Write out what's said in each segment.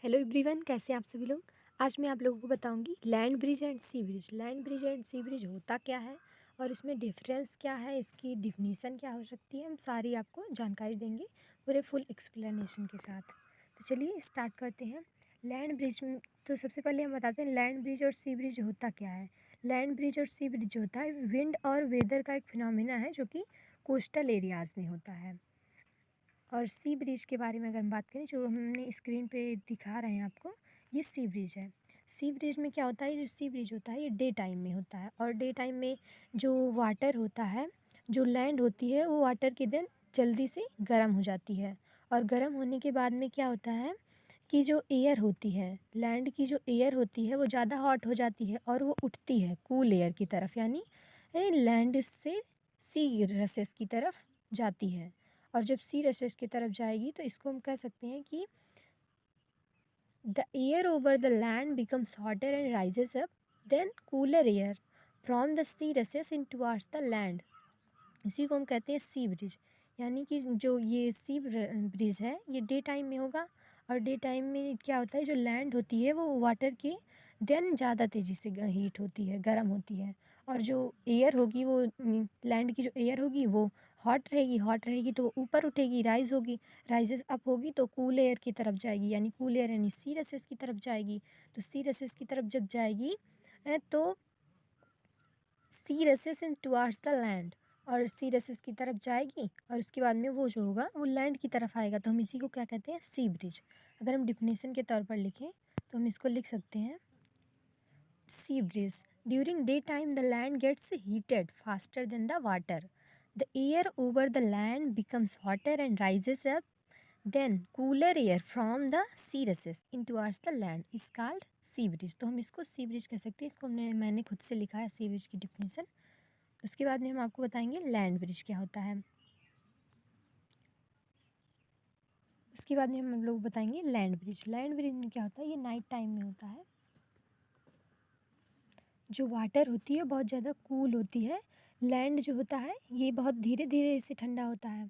Hello everyone, कैसे हैं आप सभी लोग। आज मैं आप लोगों को बताऊंगी land breeze and sea breeze. Land breeze and sea breeze होता क्या है और इसमें डिफरेंस क्या है, इसकी डिफिनीसन क्या हो सकती है, हम सारी आपको जानकारी देंगे पूरे फुल एक्सप्लेनेशन के साथ। तो चलिए स्टार्ट करते हैं। लैंड ब्रिज तो सबसे पहले हम बताते हैं लैंड ब्रिज और सी ब्रिज होता क्या है। लैंड ब्रिज और सी ब्रिज होता है विंड और वेदर का एक फिनोमिना है जो कि कोस्टल एरियाज़ में होता है। और सी ब्रिज के बारे में अगर हम बात करें, जो हमने स्क्रीन पे दिखा रहे हैं आपको, ये सी ब्रिज है। सी ब्रिज में क्या होता है, जो सी ब्रिज होता है ये डे टाइम में होता है और डे टाइम में जो वाटर होता है, जो लैंड होती है, वो वाटर के दिन जल्दी से गर्म हो जाती है। और गर्म होने के बाद में क्या होता है कि जो एयर होती है, लैंड की जो एयर होती है वो ज़्यादा हॉट हो जाती है और वो उठती है कूल एयर की तरफ, यानी लैंड से सी रसेस की तरफ जाती है। और जब सी रसेस की तरफ जाएगी तो इसको हम कह सकते हैं कि the air over the land becomes hotter and rises up, then cooler air from the sea rushes in towards the land. इसी को हम कहते हैं सी ब्रिज। यानी कि जो ये सी ब्रिज है ये डे टाइम में होगा और डे टाइम में क्या होता है, जो लैंड होती है वो वाटर की देन ज़्यादा तेज़ी से हीट होती है, गर्म होती है। और जो एयर होगी वो लैंड की जो एयर होगी वो हॉट रहेगी तो वो ऊपर उठेगी, राइज होगी, राइजेस अप होगी तो कूल एयर की तरफ जाएगी, यानी कूल एयर यानी सी रसेस की तरफ जाएगी। तो सी रसेस की तरफ जब जाएगी तो sea rushes in towards the land, और सी रसेस की तरफ जाएगी और उसके बाद में वो जो होगा वो लैंड की तरफ आएगा। तो हम इसी को क्या कहते हैं, सी ब्रिज। अगर हम डिफिनेशन के तौर पर लिखें तो हम इसको लिख सकते हैं, sea breeze during day time the land gets heated faster than the water, the air over the land becomes hotter and rises up, then cooler air from the sea rushes in towards the land is called sea breeze. तो हम इसको सी bridge कह सकते हैं। इसको मैंने खुद से लिखा है सी ब्रिज की डिफिनेशन। उसके बाद में हम आपको बताएंगे लैंड ब्रिज क्या होता है। उसके बाद में हम लोग बताएंगे लैंड ब्रिज। लैंड ब्रिज में क्या होता है, ये नाइट टाइम में होता है। जो वाटर होती है बहुत ज़्यादा कूल होती है, लैंड जो होता है ये बहुत धीरे धीरे से ठंडा होता है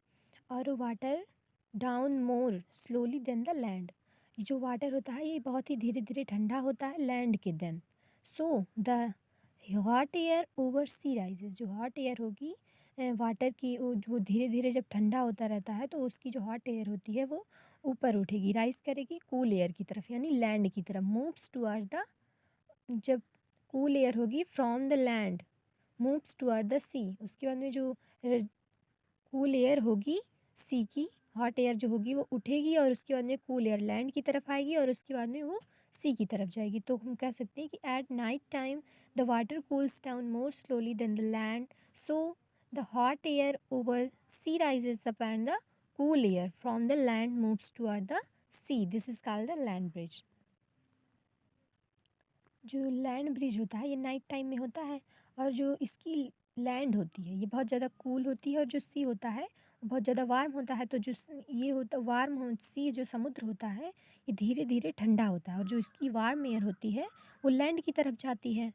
और water down more slowly than the land. जो वाटर होता है ये बहुत ही धीरे धीरे ठंडा होता है लैंड के दिन। So the hot air over sea rises, जो हॉट एयर होगी वाटर की, वो जो धीरे धीरे जब ठंडा होता रहता है तो उसकी जो हॉट एयर होती है वो ऊपर उठेगी, राइज करेगी कूल एयर की तरफ, यानी लैंड की तरफ। मूव्स टुवर्ड्स द, जब कूल एयर होगी from the land moves toward the sea, उसके बाद में जो कूल एयर होगी सी की, हॉट एयर जो होगी वो उठेगी और उसके बाद में कूल एयर लैंड की तरफ आएगी और उसके बाद में वो सी की तरफ जाएगी। तो हम कह सकते हैं कि at night time the water cools down more slowly than the land, so the hot air over sea rises up and the cool air from the land moves toward the sea, this is called the land breeze. जो land breeze होता है ये night time में होता है और जो इसकी लैंड होती है ये बहुत ज़्यादा कूल होती है और जो सी होता है वो बहुत ज़्यादा वार्म होता है। तो जो ये होता वार्म हो सी, जो समुद्र होता है ये धीरे धीरे ठंडा होता है और जो इसकी वार्म एयर होती है वो लैंड की तरफ जाती है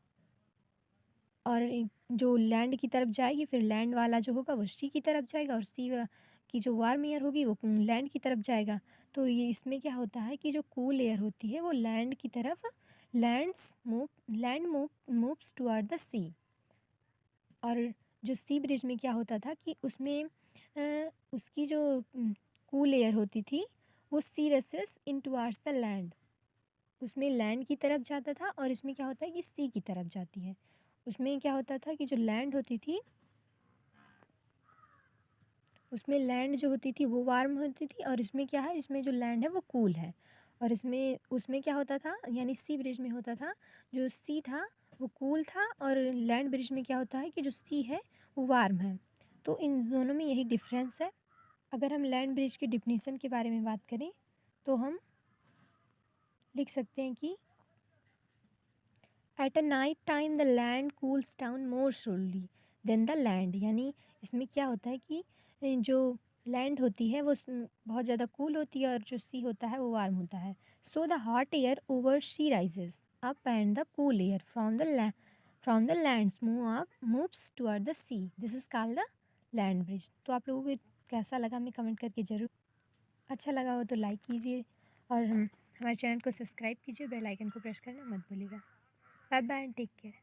और जो लैंड की तरफ जाएगी फिर लैंड वाला जो होगा वो सी की तरफ जाएगा और सी की जो वार्म एयर होगी वो लैंड की तरफ जाएगा। तो ये इसमें क्या होता है कि जो कूल एयर होती है वो लैंड की तरफ, लैंड मूव्स टुवर्ड द सी। और जो सी ब्रिज में क्या होता था कि उसमें उसकी जो कूल एयर होती थी वो sea rushes in towards the land, उसमें लैंड की तरफ जाता था और इसमें क्या होता है कि सी की तरफ जाती है। उसमें क्या होता था कि जो लैंड होती थी उसमें लैंड जो होती थी वो वार्म होती थी और इसमें क्या है, इसमें जो लैंड है वो कूल है। और इसमें उसमें क्या होता था, यानी सी ब्रिज में होता था जो सी था वो कूल था और लैंड ब्रिज में क्या होता है कि जो सी है वो वार्म है। तो इन दोनों में यही डिफरेंस है। अगर हम लैंड ब्रिज की डिफिनीसन के बारे में बात करें तो हम लिख सकते हैं कि at a night time the land cools down more slowly than the land, यानी इसमें क्या होता है कि जो लैंड होती है वो बहुत ज़्यादा कूल होती है और जो सी होता है वो वार्म होता है। So the hot air over sea rises up and the cool air from the lands moves toward the sea, this is called the land breeze. तो आप लोगों को कैसा लगा हमें कमेंट करके ज़रूर, अच्छा लगा हो तो लाइक कीजिए और हमारे चैनल को सब्सक्राइब कीजिए, बेल आइकन को प्रेस करना मत भूलिएगा। Bye bye and take care.